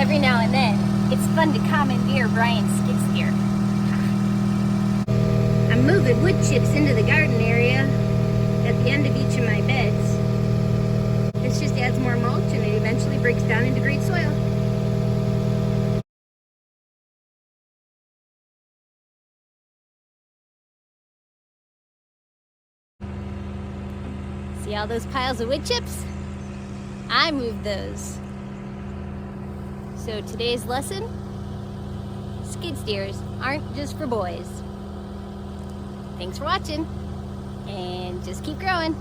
every now and then, it's fun to commandeer Brian's skid steer. I'm moving wood chips into the garden area at the end of each of my beds. This just adds more mulch and it eventually breaks down into great soil. See all those piles of wood chips? I moved those. So today's lesson, skid steers aren't just for boys. Thanks for watching, and just keep growing.